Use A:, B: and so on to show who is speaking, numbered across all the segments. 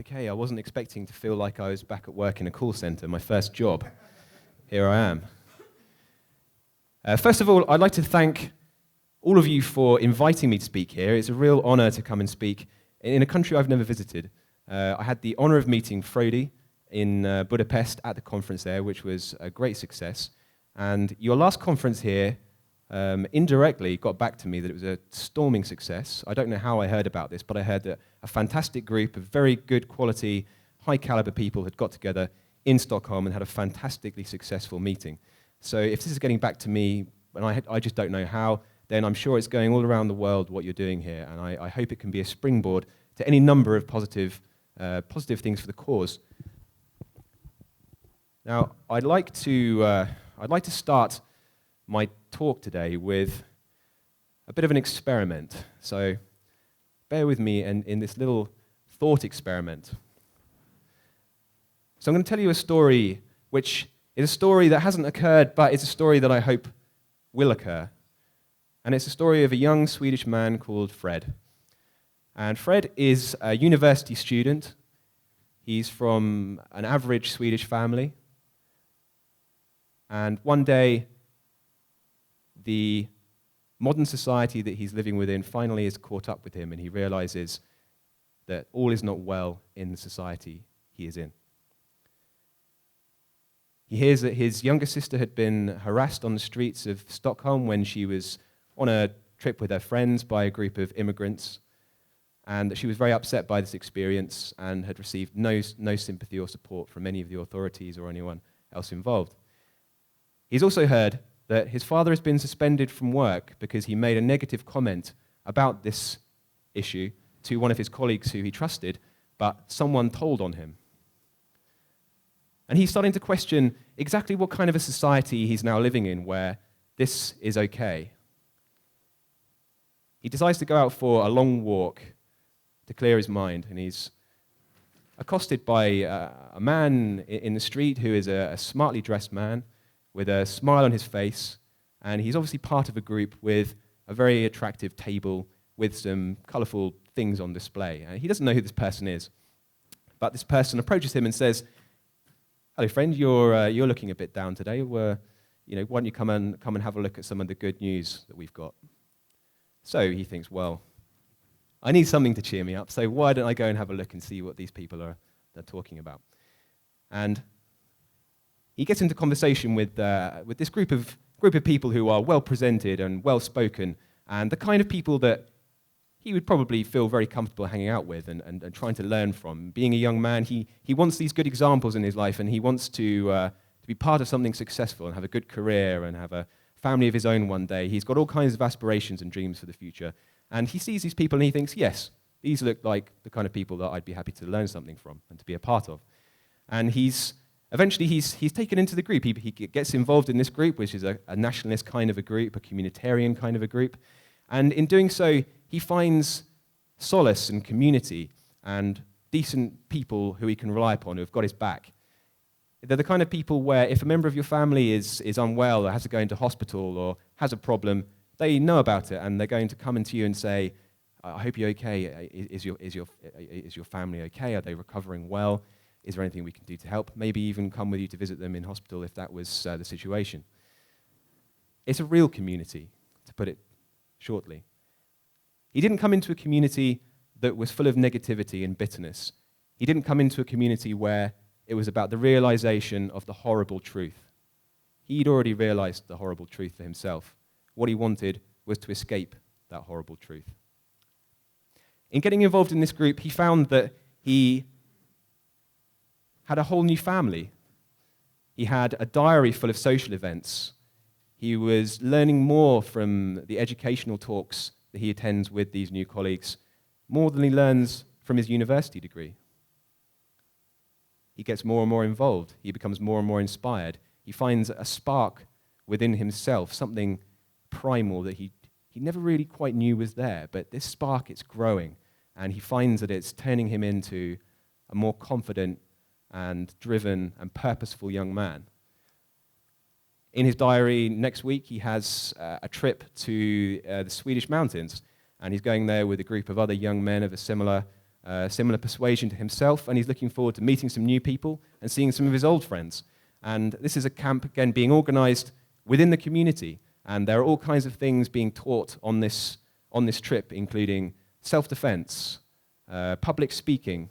A: okay, I wasn't expecting to feel like I was back at work in a call center, my first job. Here I am. First of all, I'd like to thank all of you for inviting me to speak here. It's a real honor to come and speak in a country I've never visited. I had the honor of meeting Frodi in Budapest at the conference there, which was a great success. And your last conference here indirectly got back to me that it was a storming success. I don't know how I heard about this, but I heard that a fantastic group of very good quality, high caliber people had got together in Stockholm and had a fantastically successful meeting. So if this is getting back to me, and I just don't know how, then I'm sure it's going all around the world what you're doing here, and I hope it can be a springboard to any number of positive things for the cause. Now, I'd like to start my talk today with a bit of an experiment. So bear with me in this little thought experiment. So I'm going to tell you a story which is a story that hasn't occurred, but it's a story that I hope will occur. And it's a story of a young Swedish man called Fred. And Fred is a university student. He's from an average Swedish family. And one day, the modern society that he's living within finally is caught up with him, and he realizes that all is not well in the society he is in. He hears that his younger sister had been harassed on the streets of Stockholm when she was on a trip with her friends by a group of immigrants, and that she was very upset by this experience and had received no sympathy or support from any of the authorities or anyone else involved. He's also heard that his father has been suspended from work because he made a negative comment about this issue to one of his colleagues who he trusted, but someone told on him. And he's starting to question exactly what kind of a society he's now living in where this is okay. He decides to go out for a long walk to clear his mind, and he's accosted by a man in the street who is a smartly dressed man with a smile on his face, and he's obviously part of a group with a very attractive table with some colorful things on display. And he doesn't know who this person is, but this person approaches him and says, "Hello, friend, you're looking a bit down today. Why don't you come and have a look at some of the good news that we've got?" So he thinks, well, I need something to cheer me up, so why don't I go and have a look and see what these people are talking about? And he gets into conversation with this group of people who are well presented and well spoken, and the kind of people that he would probably feel very comfortable hanging out with and trying to learn from. Being a young man, he wants these good examples in his life, and he wants to be part of something successful and have a good career and have a family of his own one day. He's got all kinds of aspirations and dreams for the future. And he sees these people and he thinks, yes, these look like the kind of people that I'd be happy to learn something from and to be a part of. And eventually he's taken into the group. He gets involved in this group, which is a nationalist kind of a group, a communitarian kind of a group. And in doing so, he finds solace and community and decent people who he can rely upon, who have got his back. They're the kind of people where if a member of your family is unwell or has to go into hospital or has a problem, they know about it and they're going to come into you and say, "I hope you're okay. Is your family okay? Are they recovering well? Is there anything we can do to help?" Maybe even come with you to visit them in hospital if that was the situation. It's a real community, to put it shortly. He didn't come into a community that was full of negativity and bitterness. He didn't come into a community where it was about the realization of the horrible truth. He'd already realized the horrible truth for himself. What he wanted was to escape that horrible truth. In getting involved in this group, he found that he had a whole new family. He had a diary full of social events. He was learning more from the educational talks that he attends with these new colleagues, more than he learns from his university degree. He gets more and more involved. He becomes more and more inspired. He finds a spark within himself, something primal that he never really quite knew was there, but this spark, it's growing, and he finds that it's turning him into a more confident and driven and purposeful young man. In his diary next week, he has a trip to the Swedish mountains, and he's going there with a group of other young men of a similar similar persuasion to himself, and he's looking forward to meeting some new people and seeing some of his old friends. And this is a camp, again, being organized within the community, and there are all kinds of things being taught on this trip, including self-defense, public speaking,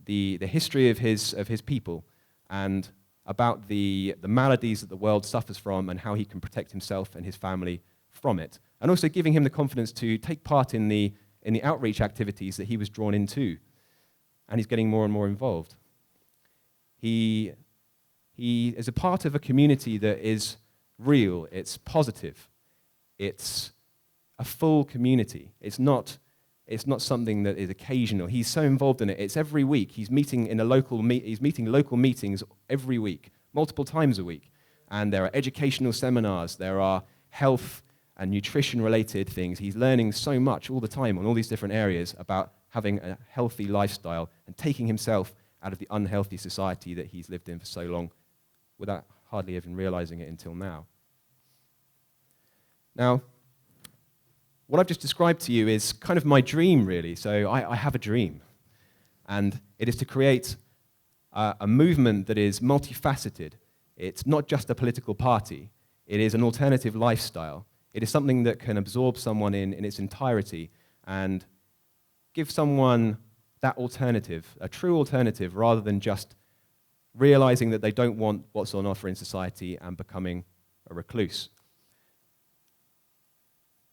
A: the history of his people, and about the maladies that the world suffers from and how he can protect himself and his family from it, and also giving him the confidence to take part in the outreach activities that he was drawn into, and he's getting more and more involved. He is a part of a community that is real, it's positive, it's a full community. It's not something that is occasional. He's so involved in it. It's every week. He's meeting local meetings every week, multiple times a week. And there are educational seminars, there are health and nutrition-related things. He's learning so much all the time on all these different areas about having a healthy lifestyle and taking himself out of the unhealthy society that he's lived in for so long without hardly even realizing it until now. Now, what I've just described to you is kind of my dream, really. So I have a dream, and it is to create a movement that is multifaceted. It's not just a political party. It is an alternative lifestyle. It is something that can absorb someone in its entirety and give someone that alternative, a true alternative, rather than just realizing that they don't want what's on offer in society and becoming a recluse.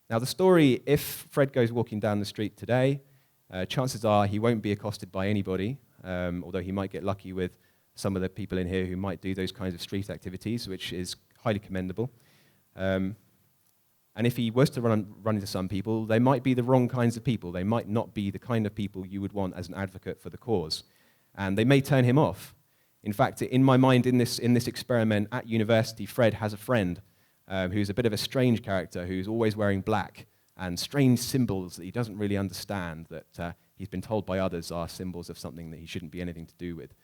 A: Now, the story, if Fred goes walking down the street today, chances are he won't be accosted by anybody, although he might get lucky with some of the people in here who might do those kinds of street activities, which is highly commendable. And if he was to run into some people, they might be the wrong kinds of people. They might not be the kind of people you would want as an advocate for the cause. And they may turn him off. In fact, in my mind, in this experiment at university, Fred has a friend who's a bit of a strange character, who's always wearing black, and strange symbols that he doesn't really understand, that he's been told by others are symbols of something that he shouldn't be anything to do with.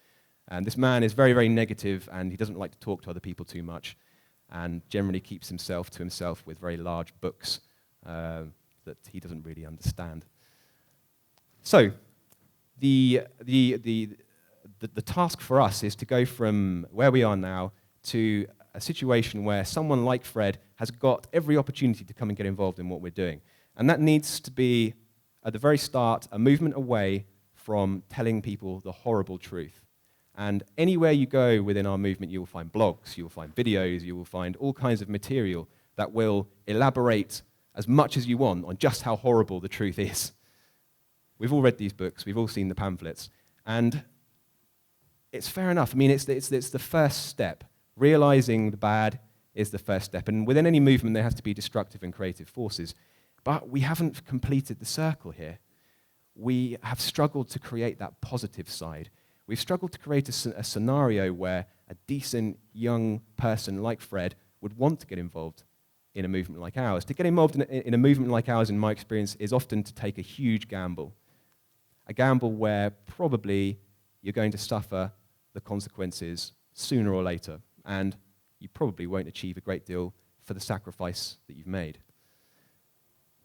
A: And this man is very, very negative, and he doesn't like to talk to other people too much, and generally keeps himself to himself with very large books that he doesn't really understand. So, the task for us is to go from where we are now to a situation where someone like Fred has got every opportunity to come and get involved in what we're doing. And that needs to be, at the very start, a movement away from telling people the horrible truth. And anywhere you go within our movement, you will find blogs, you will find videos, you will find all kinds of material that will elaborate as much as you want on just how horrible the truth is. We've all read these books, we've all seen the pamphlets, and it's fair enough. I mean, it's the first step. Realizing the bad is the first step. And within any movement, there has to be destructive and creative forces. But we haven't completed the circle here. We have struggled to create that positive side. We've struggled to create a scenario where a decent young person like Fred would want to get involved in a movement like ours. To get involved in a movement like ours, in my experience, is often to take a huge gamble. A gamble where probably you're going to suffer the consequences sooner or later, and you probably won't achieve a great deal for the sacrifice that you've made.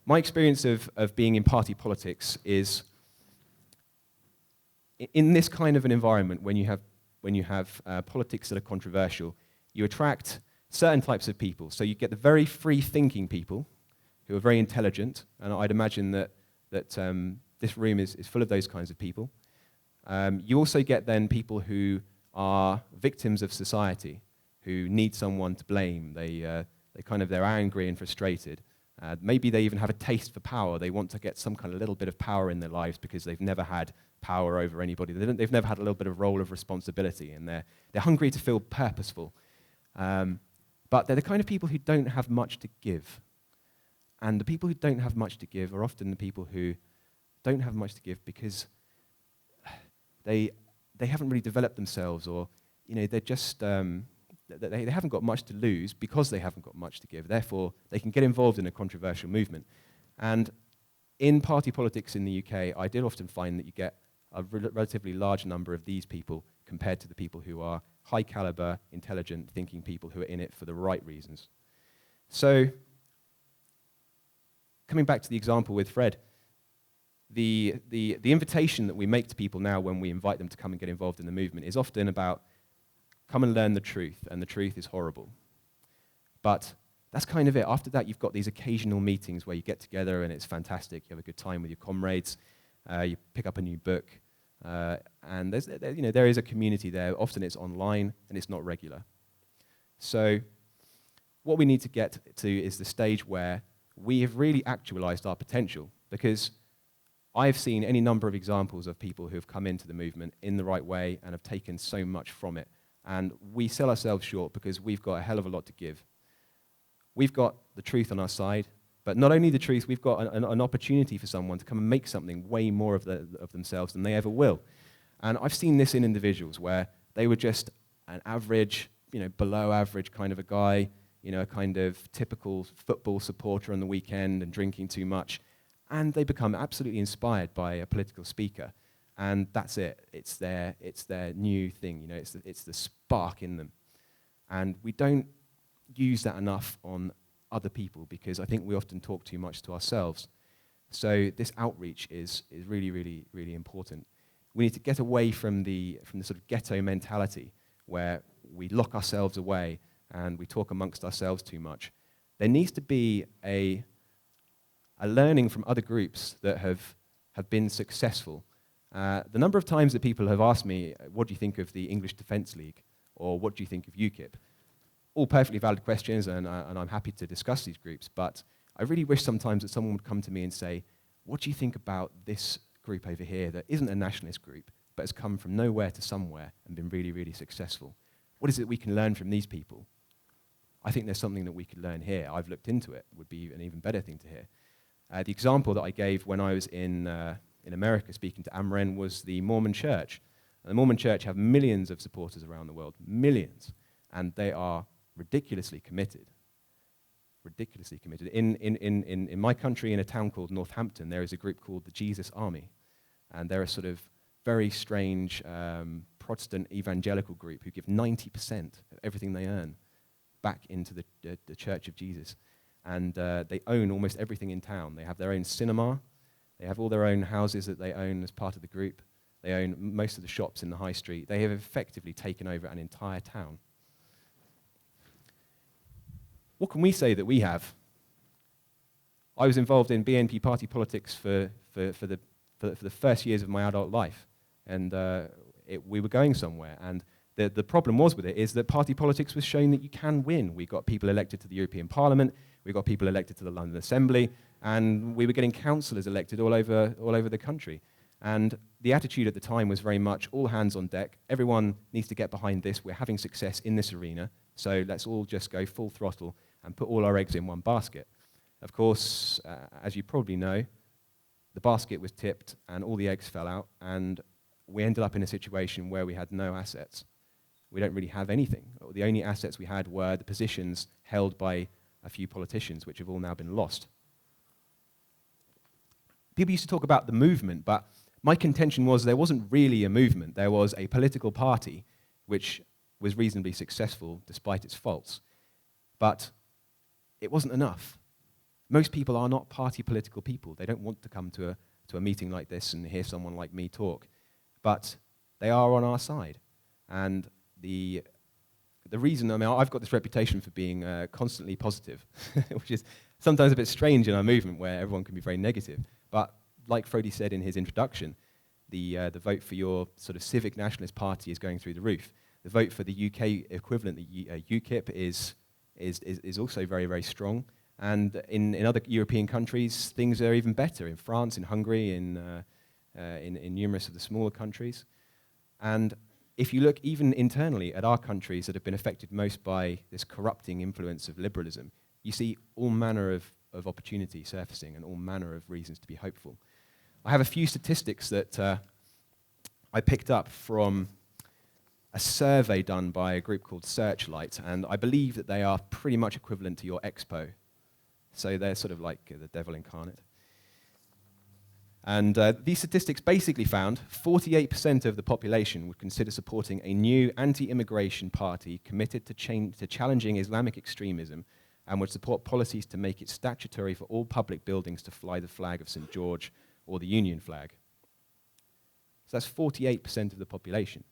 A: My experience of being in party politics is, in this kind of an environment, when you have politics that are controversial, you attract certain types of people. So you get the very free-thinking people who are very intelligent, and I'd imagine that this room is full of those kinds of people. You also get then people who are victims of society, who need someone to blame. They're angry and frustrated. Maybe they even have a taste for power. They want to get some kind of little bit of power in their lives because they've never had power over anybody. They've never had a little bit of role of responsibility, and they're hungry to feel purposeful. But they're the kind of people who don't have much to give. And the people who don't have much to give are often the people who don't have much to give because they haven't really developed themselves, or they're just they haven't got much to lose because they haven't got much to give. Therefore, they can get involved in a controversial movement. And in party politics in the UK, I did often find that you get a relatively large number of these people compared to the people who are high caliber, intelligent, thinking people who are in it for the right reasons. So, coming back to the example with Fred, the invitation that we make to people now when we invite them to come and get involved in the movement is often about, come and learn the truth, and the truth is horrible. But that's kind of it. After that, you've got these occasional meetings where you get together and it's fantastic. You have a good time with your comrades. You pick up a new book. And there is a community there. Often it's online and it's not regular. So what we need to get to is the stage where we have really actualized our potential, because I've seen any number of examples of people who have come into the movement in the right way and have taken so much from it. And we sell ourselves short because we've got a hell of a lot to give. We've got the truth on our side, but not only the truth, we've got an opportunity for someone to come and make something way more of themselves than they ever will. And I've seen this in individuals where they were just an average, below average kind of a guy, a kind of typical football supporter on the weekend and drinking too much, and they become absolutely inspired by a political speaker. And that's it. It's their new thing. It's the spark in them. And we don't use that enough on other people because I think we often talk too much to ourselves. So this outreach is really, really, really important. We need to get away from the sort of ghetto mentality where we lock ourselves away and we talk amongst ourselves too much. There needs to be a learning from other groups that have been successful. The number of times that people have asked me, what do you think of the English Defence League? Or what do you think of UKIP? All perfectly valid questions, and I'm happy to discuss these groups, but I really wish sometimes that someone would come to me and say, what do you think about this group over here that isn't a nationalist group, but has come from nowhere to somewhere and been really, really successful? What is it we can learn from these people? I think there's something that we could learn here. I've looked into it. It would be an even better thing to hear. The example that I gave when I was in America speaking to Amren was the Mormon Church. And the Mormon Church have millions of supporters around the world, millions, and they are ridiculously committed. Ridiculously committed. In my country, in a town called Northampton, there is a group called the Jesus Army, and they're a sort of very strange Protestant evangelical group who give 90% of everything they earn back into the Church of Jesus. And they own almost everything in town. They have their own cinema. They have all their own houses that they own as part of the group. They own most of the shops in the high street. They have effectively taken over an entire town. What can we say that we have? I was involved in BNP party politics for the first years of my adult life, and we were going somewhere. And the problem was with it is that party politics was showing that you can win. We got people elected to the European Parliament, we got people elected to the London Assembly, and we were getting councillors elected all over the country. And the attitude at the time was very much all hands on deck. Everyone needs to get behind this. We're having success in this arena, so let's all just go full throttle and put all our eggs in one basket. Of course, as you probably know, the basket was tipped and all the eggs fell out, and we ended up in a situation where we had no assets. We don't really have anything. The only assets we had were the positions held by a few politicians, which have all now been lost. People used to talk about the movement, but my contention was there wasn't really a movement. There was a political party which was reasonably successful despite its faults. But it wasn't enough. Most people are not party political people. They don't want to come to a meeting like this and hear someone like me talk. But they are on our side. And the reason, I've got this reputation for being constantly positive, which is sometimes a bit strange in our movement where everyone can be very negative. But like Frody said in his introduction, the vote for your sort of civic nationalist party is going through the roof. The vote for the UK equivalent, the UKIP, is also very, very strong. And in other European countries, things are even better. In France, in Hungary, in numerous of the smaller countries. And if you look even internally at our countries that have been affected most by this corrupting influence of liberalism, you see all manner of opportunity surfacing and all manner of reasons to be hopeful. I have a few statistics that I picked up from a survey done by a group called Searchlight, and I believe that they are pretty much equivalent to your Expo. So they're sort of like the devil incarnate. And these statistics basically found 48% of the population would consider supporting a new anti-immigration party committed to challenging Islamic extremism and would support policies to make it statutory for all public buildings to fly the flag of St. George or the Union flag. So that's 48% of the population.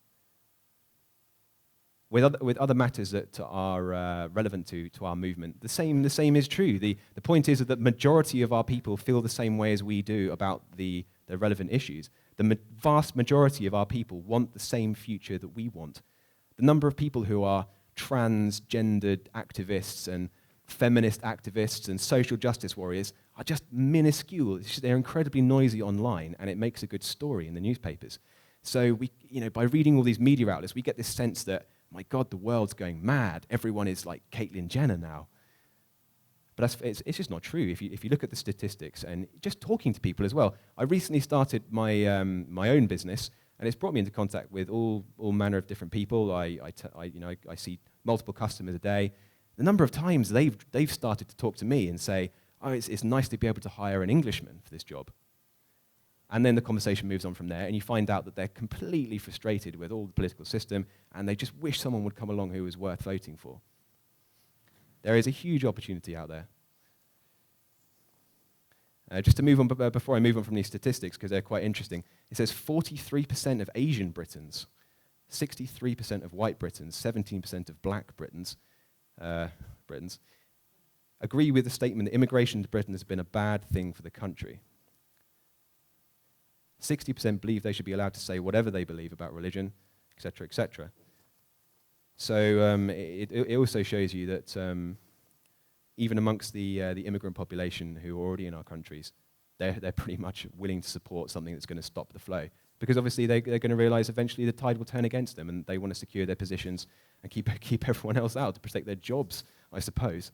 A: With other matters that are relevant to our movement, the same is true. The point is that the majority of our people feel the same way as we do about the relevant issues. The vast majority of our people want the same future that we want. The number of people who are transgendered activists and feminist activists and social justice warriors are just minuscule. They're incredibly noisy online, and it makes a good story in the newspapers. So by reading all these media outlets, we get this sense that, my God, the world's going mad. Everyone is like Caitlyn Jenner now. But it's just not true. If you look at the statistics and just talking to people as well. I recently started my my own business, and it's brought me into contact with all manner of different people. I see multiple customers a day. The number of times they've started to talk to me and say, "Oh, it's nice to be able to hire an Englishman for this job." And then the conversation moves on from there, and you find out that they're completely frustrated with all the political system, and they just wish someone would come along who was worth voting for. There is a huge opportunity out there. Just to move on, before I move on from these statistics, because they're quite interesting, it says 43% of Asian Britons, 63% of white Britons, 17% of black Britons agree with the statement that immigration to Britain has been a bad thing for the country. 60% believe they should be allowed to say whatever they believe about religion, etc., etc. So it also shows you that even amongst the immigrant population who are already in our countries, they're pretty much willing to support something that's going to stop the flow. Because obviously they're going to realize eventually the tide will turn against them, and they want to secure their positions and keep everyone else out to protect their jobs, I suppose.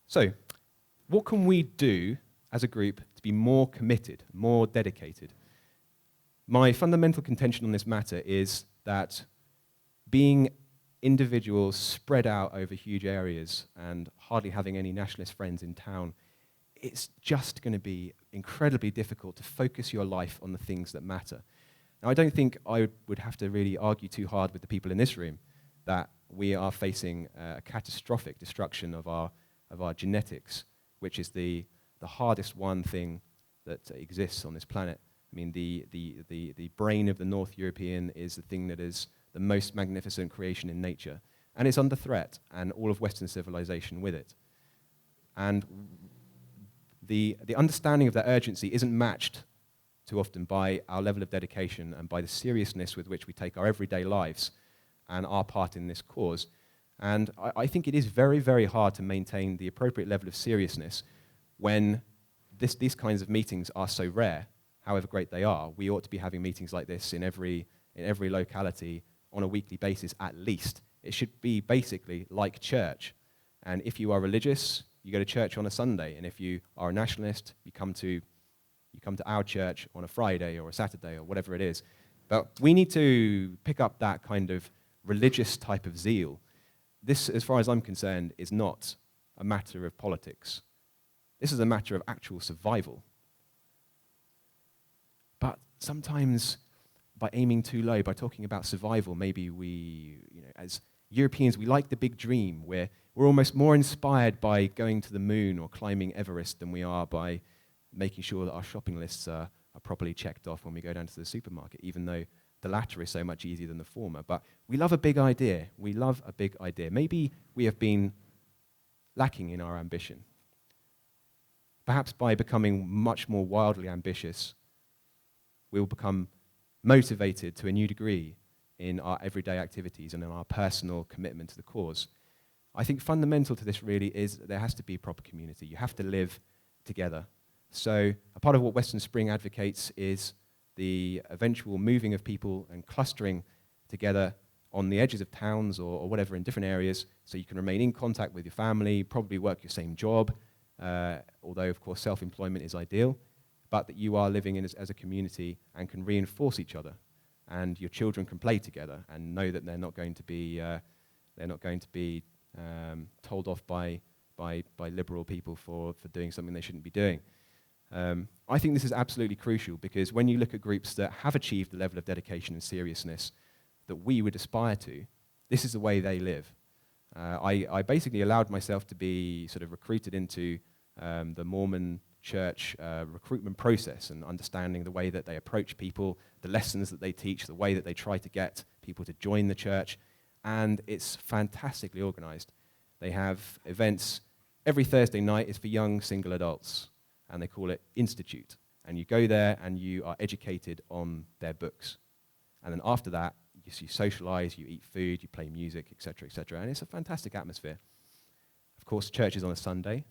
A: So, what can we do as a group to be more committed, more dedicated? My fundamental contention on this matter is that being individuals spread out over huge areas and hardly having any nationalist friends in town, it's just going to be incredibly difficult to focus your life on the things that matter. Now, I don't think I would have to really argue too hard with the people in this room that we are facing a catastrophic destruction of our genetics, which is the hardest one thing that exists on this planet. I mean, the brain of the North European is the thing that is the most magnificent creation in nature, and it's under threat, and all of Western civilization with it. And the understanding of that urgency isn't matched too often by our level of dedication and by the seriousness with which we take our everyday lives and our part in this cause. And I think it is very, very hard to maintain the appropriate level of seriousness when these kinds of meetings are so rare, however great they are. We ought to be having meetings like this in every locality on a weekly basis at least. It should be basically like church. And if you are religious, you go to church on a Sunday. And if you are a nationalist, you come to our church on a Friday or a Saturday or whatever it is. But we need to pick up that kind of religious type of zeal. This, as far as I'm concerned, is not a matter of politics. This is a matter of actual survival. But sometimes, by aiming too low, by talking about survival, maybe we, as Europeans, we like the big dream. We're almost more inspired by going to the moon or climbing Everest than we are by making sure that our shopping lists are properly checked off when we go down to the supermarket, even though the latter is so much easier than the former. But we love a big idea. We love a big idea. Maybe we have been lacking in our ambition. Perhaps by becoming much more wildly ambitious, we will become motivated to a new degree in our everyday activities and in our personal commitment to the cause. I think fundamental to this really is that there has to be proper community. You have to live together. So a part of what Western Spring advocates is the eventual moving of people and clustering together on the edges of towns or whatever in different areas so you can remain in contact with your family, probably work your same job, although of course self-employment is ideal, but that you are living in as a community and can reinforce each other, and your children can play together and know that they're not going to be told off by liberal people for doing something they shouldn't be doing. I think this is absolutely crucial because when you look at groups that have achieved the level of dedication and seriousness that we would aspire to, this is the way they live. I basically allowed myself to be sort of recruited into the Mormon church recruitment process and understanding the way that they approach people, the lessons that they teach, the way that they try to get people to join the church. And it's fantastically organized. They have events. Every Thursday night is for young single adults, and they call it Institute. And you go there and you are educated on their books. And then after that, you socialize, you eat food, you play music, etc., etc. And it's a fantastic atmosphere. Of course, church is on a Sunday.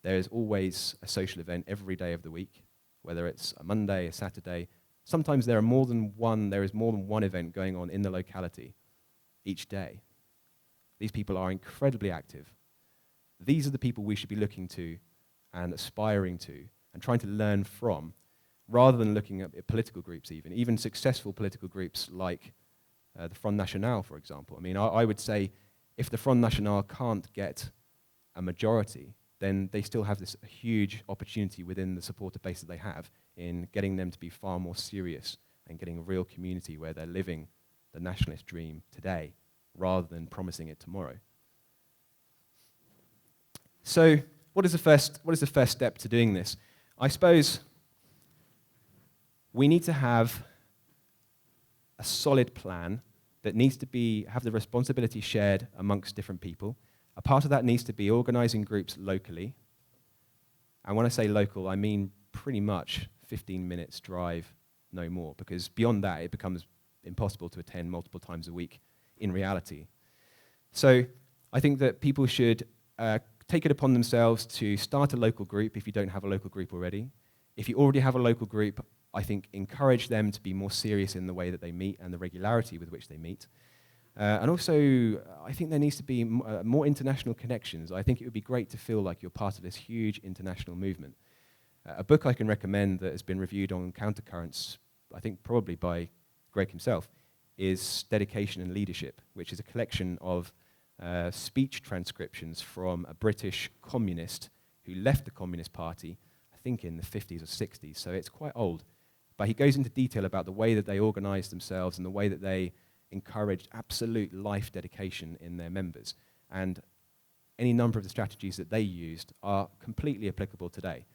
A: There is always a social event every day of the week, whether it's a Monday, a Saturday. Sometimes there is more than one event going on in the locality each day. These people are incredibly active. These are the people we should be looking to and aspiring to and trying to learn from, rather than looking at political groups even successful political groups like the Front National, for example. I mean, I would say if the Front National can't get a majority, then they still have this huge opportunity within the supporter base that they have in getting them to be far more serious and getting a real community where they're living the nationalist dream today rather than promising it tomorrow. So what is the first step to doing this? I suppose we need to have a solid plan that needs to have the responsibility shared amongst different people. A part of that needs to be organizing groups locally. And when I say local, I mean pretty much 15 minutes drive, no more, because beyond that, it becomes impossible to attend multiple times a week in reality. So I think that people should take it upon themselves to start a local group if you don't have a local group already. If you already have a local group, I think encourage them to be more serious in the way that they meet and the regularity with which they meet. And also, I think there needs to be more international connections. I think it would be great to feel like you're part of this huge international movement. A book I can recommend that has been reviewed on Countercurrents, I think probably by Greg himself, is Dedication and Leadership, which is a collection of speech transcriptions from a British communist who left the Communist Party, I think in the 50s or 60s, so it's quite old. But he goes into detail about the way that they organized themselves and the way that they encouraged absolute life dedication in their members. And any number of the strategies that they used are completely applicable today.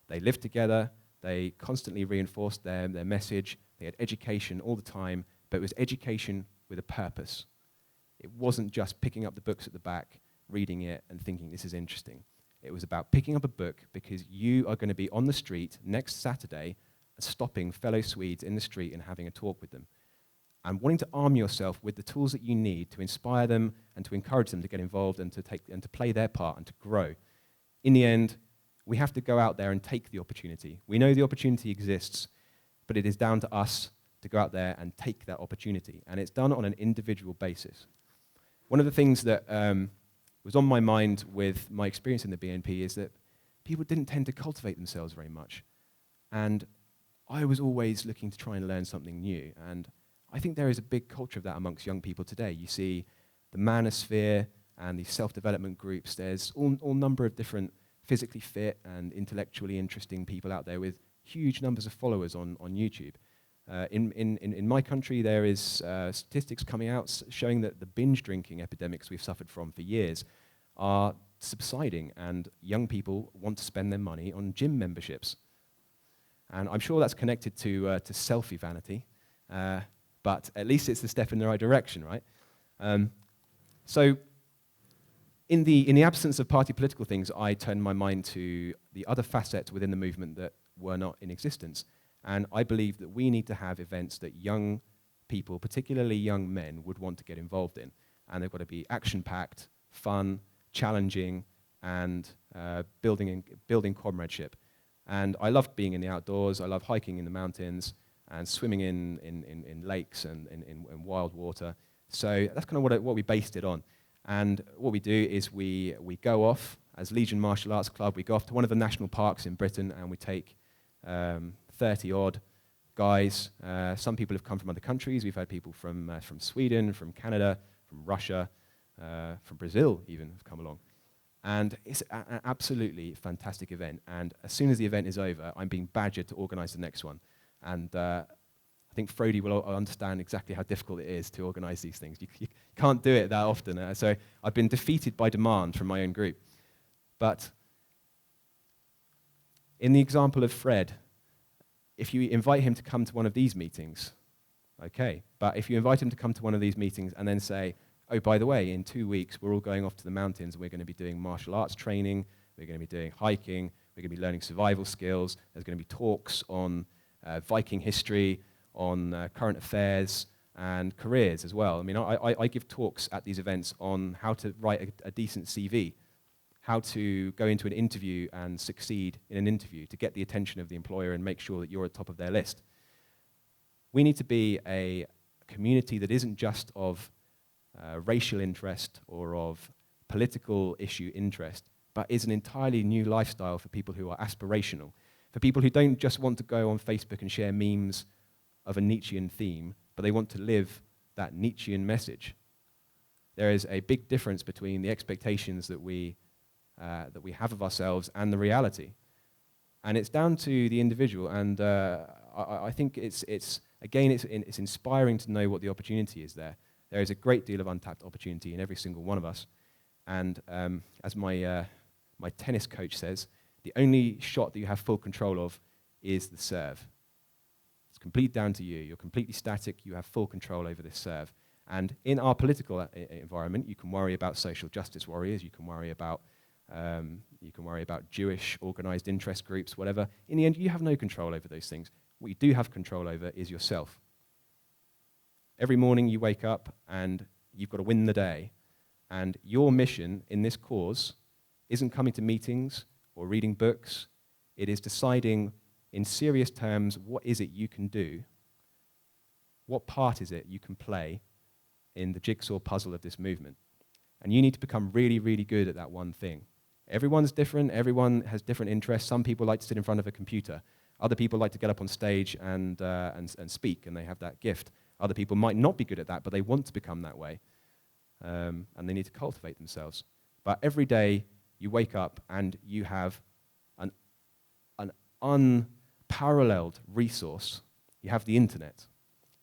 A: They lived together, they constantly reinforced their message, they had education all the time, but it was education with a purpose. It wasn't just picking up the books at the back, reading it and thinking this is interesting. It was about picking up a book because you are going to be on the street next Saturday stopping fellow Swedes in the street and having a talk with them, and wanting to arm yourself with the tools that you need to inspire them and to encourage them to get involved and to play their part and to grow. In the end, we have to go out there and take the opportunity. We know the opportunity exists, but it is down to us to go out there and take that opportunity, and it's done on an individual basis. One of the things that was on my mind with my experience in the BNP is that people didn't tend to cultivate themselves very much, and I was always looking to try and learn something new, and I think there is a big culture of that amongst young people today. You see the manosphere and these self-development groups. There's all number of different physically fit and intellectually interesting people out there with huge numbers of followers on YouTube. In my country, there is statistics coming out showing that the binge drinking epidemics we've suffered from for years are subsiding, and young people want to spend their money on gym memberships. And I'm sure that's connected to selfie vanity. But at least it's a step in the right direction, right? So in the absence of party political things, I turned my mind to the other facets within the movement that were not in existence. And I believe that we need to have events that young people, particularly young men, would want to get involved in. And they've got to be action-packed, fun, challenging, and building comradeship. And I love being in the outdoors. I love hiking in the mountains and swimming in lakes and in wild water. So that's kind of what we based it on. And what we do is we go off, as Legion Martial Arts Club, we go off to one of the national parks in Britain and we take 30-odd guys. Some people have come from other countries. We've had people from Sweden, from Canada, from Russia, from Brazil even have come along. And it's an absolutely fantastic event. And as soon as the event is over, I'm being badgered to organize the next one. And I think Frody will understand exactly how difficult it is to organize these things. You can't do it that often. So I've been defeated by demand from my own group. But in the example of Fred, if you invite him to come to one of these meetings, okay. But if you invite him to come to one of these meetings and then say, oh, by the way, in 2 weeks, we're all going off to the mountains and we're going to be doing martial arts training, we're going to be doing hiking, we're going to be learning survival skills, there's going to be talks on Viking history, on current affairs, and careers as well. I mean, I give talks at these events on how to write a decent CV, how to go into an interview and succeed in an interview to get the attention of the employer and make sure that you're at the top of their list. We need to be a community that isn't just of racial interest or of political issue interest, but is an entirely new lifestyle for people who are aspirational, for people who don't just want to go on Facebook and share memes of a Nietzschean theme, but they want to live that Nietzschean message. There is a big difference between the expectations that we have of ourselves and the reality. And it's down to the individual, and I think it's inspiring to know what the opportunity is there. There is a great deal of untapped opportunity in every single one of us. And as my tennis coach says, the only shot that you have full control of is the serve. It's completely down to you. You're completely static. You have full control over this serve. And in our political environment, you can worry about social justice warriors. You can worry about Jewish organized interest groups, whatever. In the end, you have no control over those things. What you do have control over is yourself. Every morning you wake up and you've got to win the day. And your mission in this cause isn't coming to meetings or reading books. It is deciding in serious terms what is it you can do, what part is it you can play in the jigsaw puzzle of this movement. And you need to become really, really good at that one thing. Everyone's different. Everyone has different interests. Some people like to sit in front of a computer. Other people like to get up on stage and speak, and they have that gift. Other people might not be good at that, but they want to become that way. And they need to cultivate themselves. But every day you wake up and you have an unparalleled resource. You have the internet.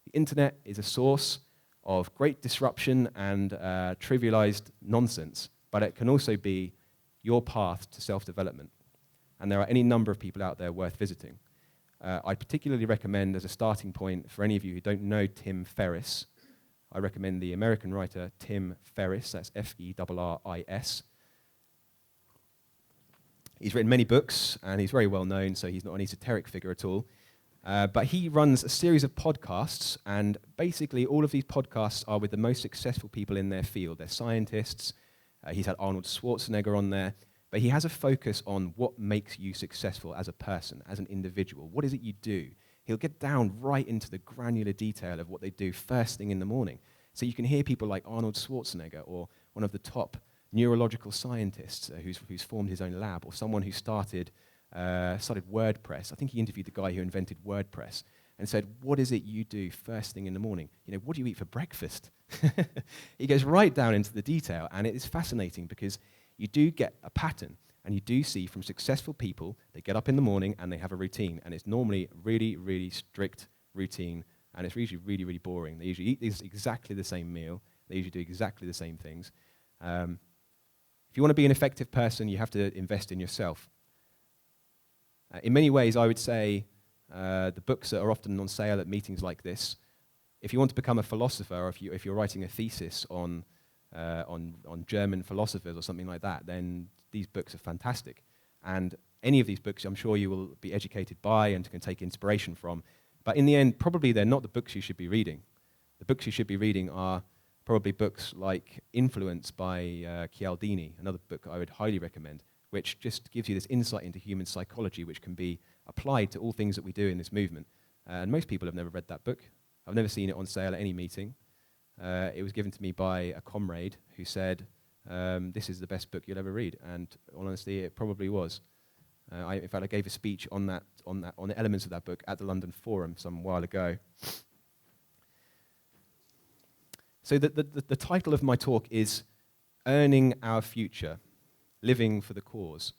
A: The internet is a source of great disruption and trivialized nonsense, but it can also be your path to self-development. And there are any number of people out there worth visiting. I particularly recommend, as a starting point, for any of you who don't know Tim Ferriss, I recommend the American writer Tim Ferriss, that's Ferris. He's written many books, and he's very well known, so he's not an esoteric figure at all. But he runs a series of podcasts, and basically all of these podcasts are with the most successful people in their field. They're scientists. He's had Arnold Schwarzenegger on there. But he has a focus on what makes you successful as a person, as an individual. What is it you do? He'll get down right into the granular detail of what they do first thing in the morning. So you can hear people like Arnold Schwarzenegger, or one of the top neurological scientists who's formed his own lab, or someone who started WordPress. I think he interviewed the guy who invented WordPress and said, what is it you do first thing in the morning? You know, what do you eat for breakfast? He goes right down into the detail, and it is fascinating because you do get a pattern, and you do see from successful people, they get up in the morning and they have a routine, and it's normally really, really strict routine, and it's usually really, really boring. They usually eat exactly the same meal. They usually do exactly the same things. If you want to be an effective person, you have to invest in yourself. In many ways, I would say the books that are often on sale at meetings like this, if you want to become a philosopher, or if you're writing a thesis on German philosophers or something like that, then these books are fantastic. And any of these books, I'm sure you will be educated by and can take inspiration from. But in the end, probably they're not the books you should be reading. The books you should be reading are probably books like Influence by Cialdini, another book I would highly recommend, which just gives you this insight into human psychology, which can be applied to all things that we do in this movement. And most people have never read that book. I've never seen it on sale at any meeting. It was given to me by a comrade who said, this is the best book you'll ever read. And honestly, it probably was. In fact, I gave a speech on the elements of that book at the London Forum some while ago. So the title of my talk is Earning Our Future, Living for the Cause.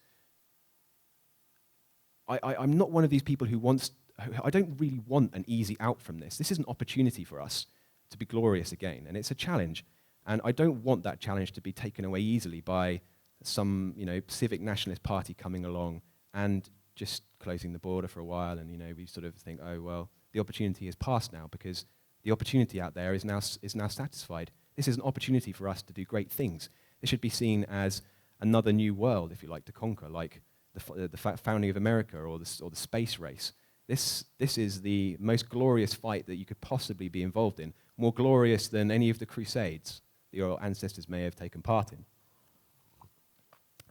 A: I'm not one of these people who wants I don't really want an easy out from this. This is an opportunity for us to be glorious again, and it's a challenge. And I don't want that challenge to be taken away easily by some, civic nationalist party coming along and just closing the border for a while, and we sort of think, oh well, the opportunity is past now because the opportunity out there is now satisfied. This is an opportunity for us to do great things. It should be seen as another new world, if you like, to conquer, like the founding of America or the space race. This is the most glorious fight that you could possibly be involved in, more glorious than any of the crusades that your ancestors may have taken part in.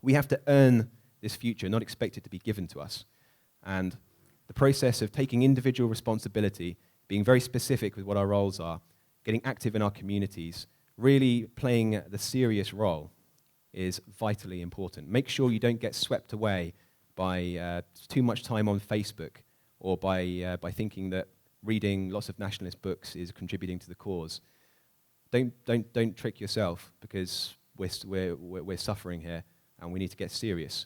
A: We have to earn this future, not expect it to be given to us. And the process of taking individual responsibility, being very specific with what our roles are, getting active in our communities, really playing the serious role is vitally important. Make sure you don't get swept away by too much time on Facebook or by thinking that reading lots of nationalist books is contributing to the cause. Don't trick yourself, because we're suffering here and we need to get serious.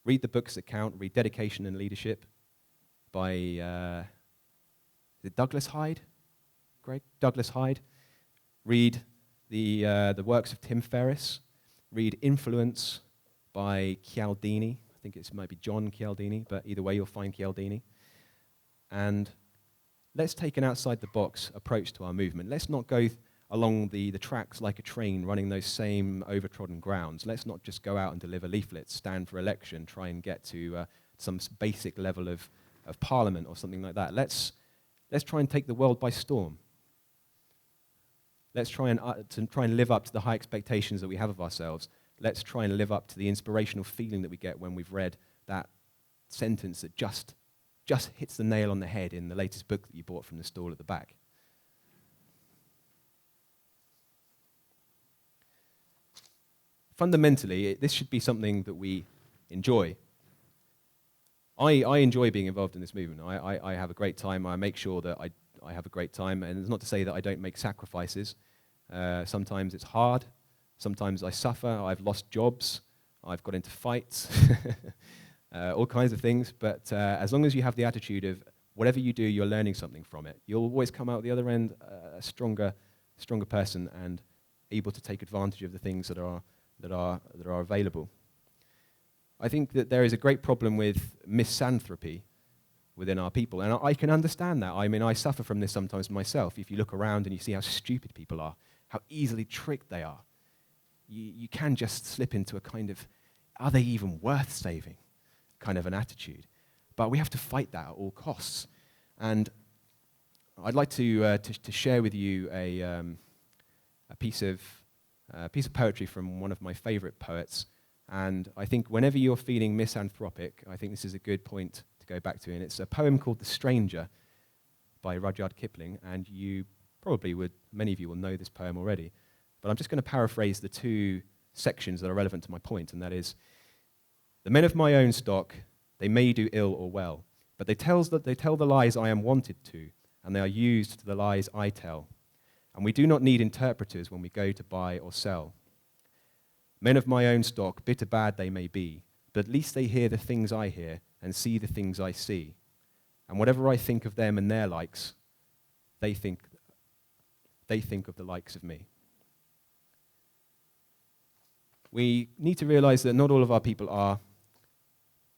A: Read the books that count. Read Dedication and Leadership by is it Douglas Hyde? Greg? Douglas Hyde. Read the works of Tim Ferriss. Read Influence by Cialdini. I think it might be John Cialdini, but either way you'll find Cialdini. And let's take an outside-the-box approach to our movement. Let's not go along the tracks like a train running those same overtrodden grounds. Let's not just go out and deliver leaflets, stand for election, try and get to some basic level of parliament or something like that. Let's try and take the world by storm. Let's try and live up to the high expectations that we have of ourselves. Let's try and live up to the inspirational feeling that we get when we've read that sentence that just hits the nail on the head in the latest book that you bought from the stall at the back. Fundamentally, this should be something that we enjoy. I enjoy being involved in this movement. I have a great time. I make sure that I have a great time, and it's not to say that I don't make sacrifices. Sometimes it's hard. Sometimes I suffer. I've lost jobs. I've got into fights. All kinds of things. But as long as you have the attitude of whatever you do, you're learning something from it, you'll always come out the other end a stronger person and able to take advantage of the things that are available. I think that there is a great problem with misanthropy within our people, and I can understand that. I mean, I suffer from this sometimes myself. If you look around and you see how stupid people are, how easily tricked they are, you can just slip into a kind of, are they even worth saving kind of an attitude. But we have to fight that at all costs. And I'd like to share with you a piece of poetry from one of my favorite poets. And I think whenever you're feeling misanthropic, I think this is a good point to go back to. And it's a poem called The Stranger by Rudyard Kipling. And many of you will know this poem already. But I'm just going to paraphrase the two sections that are relevant to my point. And that is, the men of my own stock, they may do ill or well, but they tell the lies I am wanted to, and they are used to the lies I tell. And we do not need interpreters when we go to buy or sell. Men of my own stock, bitter bad they may be, but at least they hear the things I hear and see the things I see. And whatever I think of them and their likes, they think of the likes of me. We need to realize that not all of our people are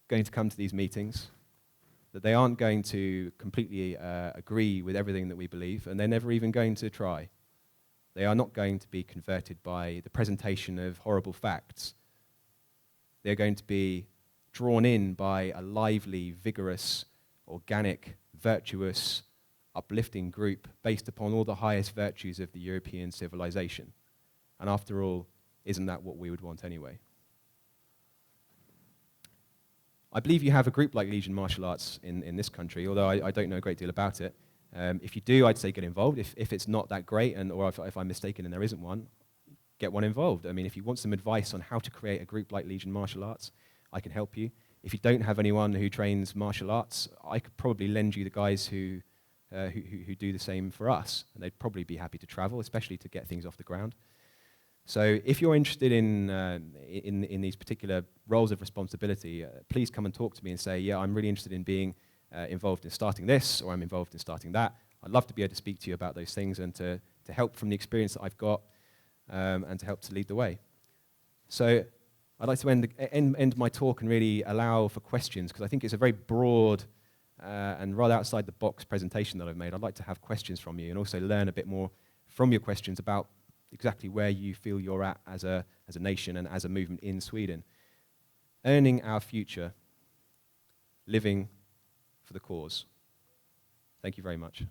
A: going to come to these meetings, that they aren't going to completely agree with everything that we believe, and they're never even going to try. They are not going to be converted by the presentation of horrible facts. They're going to be drawn in by a lively, vigorous, organic, virtuous, uplifting group based upon all the highest virtues of the European civilization. And after all, isn't that what we would want anyway? I believe you have a group like Legion Martial Arts in this country, although I don't know a great deal about it. If you do, I'd say get involved. If it's not that great, or if I'm mistaken and there isn't one, get one involved. I mean, if you want some advice on how to create a group like Legion Martial Arts, I can help you. If you don't have anyone who trains martial arts, I could probably lend you the guys who do the same for us, and they'd probably be happy to travel, especially to get things off the ground. So if you're interested in these particular roles of responsibility, please come and talk to me and say, yeah, I'm really interested in being involved in starting this, or I'm involved in starting that. I'd love to be able to speak to you about those things and to help from the experience that I've got, and to help to lead the way. So I'd like to end my talk and really allow for questions, because I think it's a very broad and rather outside the box presentation that I've made. I'd like to have questions from you and also learn a bit more from your questions about exactly where you feel you're at as a nation and as a movement in Sweden. Earning our future, living for the cause. Thank you very much.